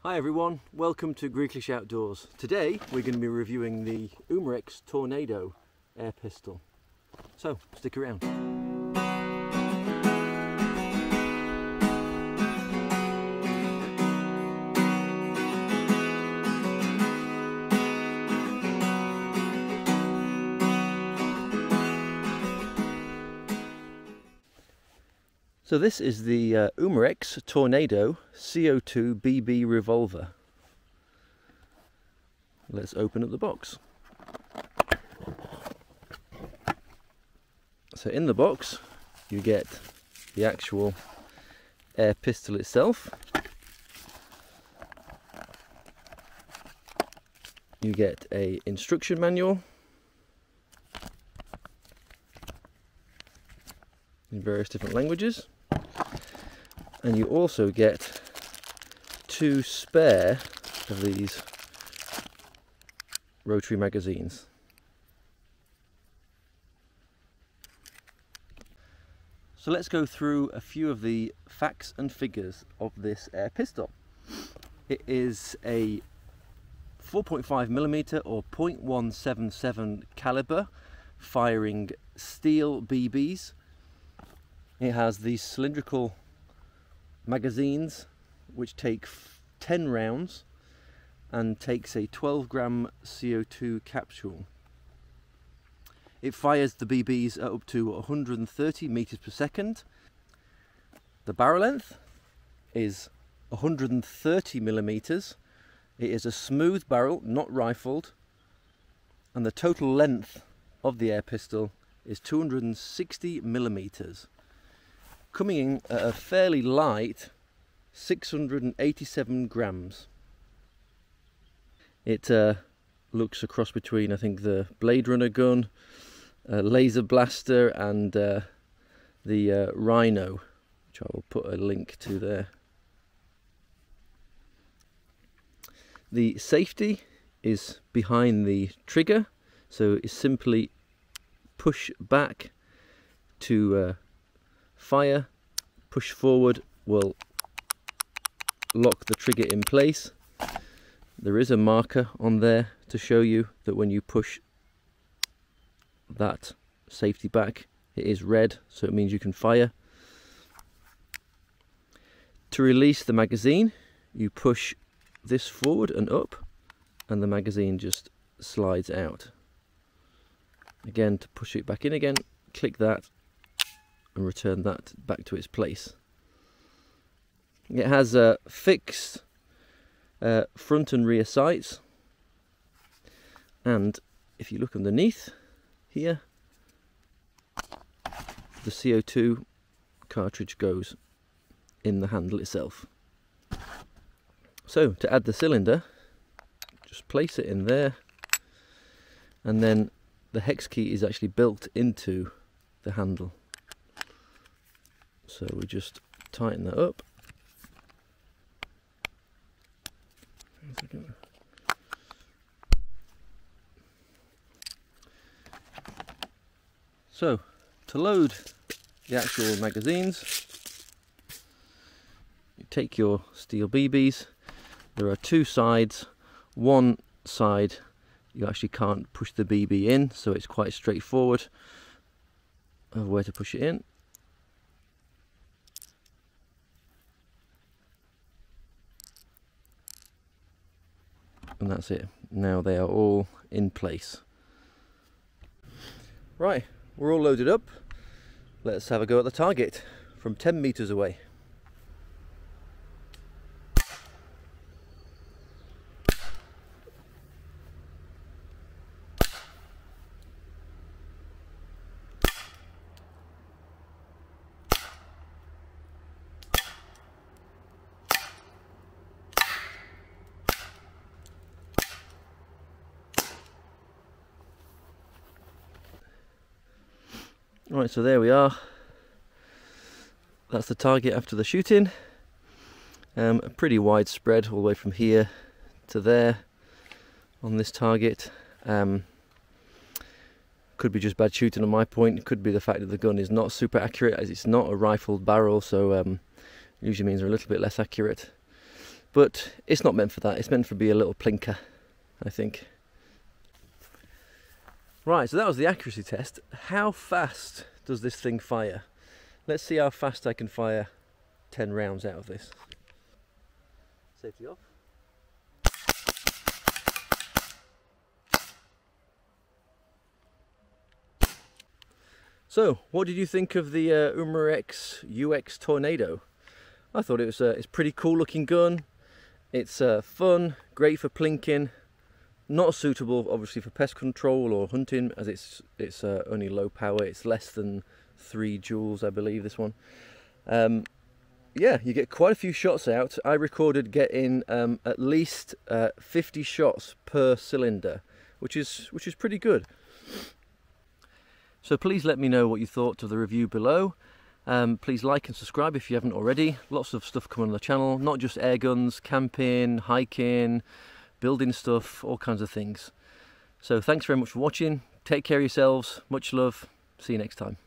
Hi everyone, welcome to Greeklish Outdoors. Today we're going to be reviewing the Umarex Tornado air pistol. So stick around. So this is the Umarex Tornado CO2 BB revolver. Let's open up the box. So in the box you get the actual air pistol itself. You get an instruction manual in various different languages. And you also get two spare of these rotary magazines. So let's go through a few of the facts and figures of this air pistol. It is a 4.5mm or .177 caliber firing steel BBs. It has these cylindrical magazines which take 10 rounds and takes a 12-gram CO2 capsule. It fires the BBs at up to 130 meters per second. The barrel length is 130 millimeters. It is a smooth barrel, not rifled, and the total length of the air pistol is 260 millimeters. Coming in at a fairly light 687 grams. It looks a cross between, I think, the Blade Runner gun, laser blaster, and the Rhino, which I will put a link to there. The safety is behind the trigger, so it's simply push back to fire, push forward will lock the trigger in place. There is a marker on there to show you that when you push that safety back, it is red, so it means you can fire. To release the magazine, you push this forward and up, and the magazine just slides out. Again, to push it back in again, click that and return that back to its place. It has fixed front and rear sights, and if you look underneath here, the CO2 cartridge goes in the handle itself. So to add the cylinder, just place it in there, and then the hex key is actually built into the handle. So we just tighten that up. So to load the actual magazines, you take your steel BBs. There are two sides. One side you actually can't push the BB in, so it's quite straightforward of where to push it in. And that's it. Now they are all in place. Right, we're all loaded up. Let's have a go at the target from 10 meters away. Right, so there we are. That's the target after the shooting. Pretty widespread all the way from here to there on this target. Could be just bad shooting on my point. It could be the fact that the gun is not super accurate, as it's not a rifled barrel, so usually means they're a little bit less accurate. but it's not meant for that. It's meant to be a little plinker, I think. Right, so that was the accuracy test. How fast does this thing fire? Let's see how fast I can fire 10 rounds out of this. Safety off. So, what did you think of the Umarex UX Tornado? I thought it's a pretty cool looking gun. It's fun, great for plinking. Not suitable, obviously, for pest control or hunting, as it's only low power. It's less than 3 joules, I believe. This one. Yeah, you get quite a few shots out. I recorded getting at least 50 shots per cylinder, which is pretty good. So please let me know what you thought of the review below. Please like and subscribe if you haven't already. Lots of stuff coming on the channel, not just air guns, camping, hiking, building stuff, all kinds of things. So thanks very much for watching. Take care of yourselves. Much love. See you next time.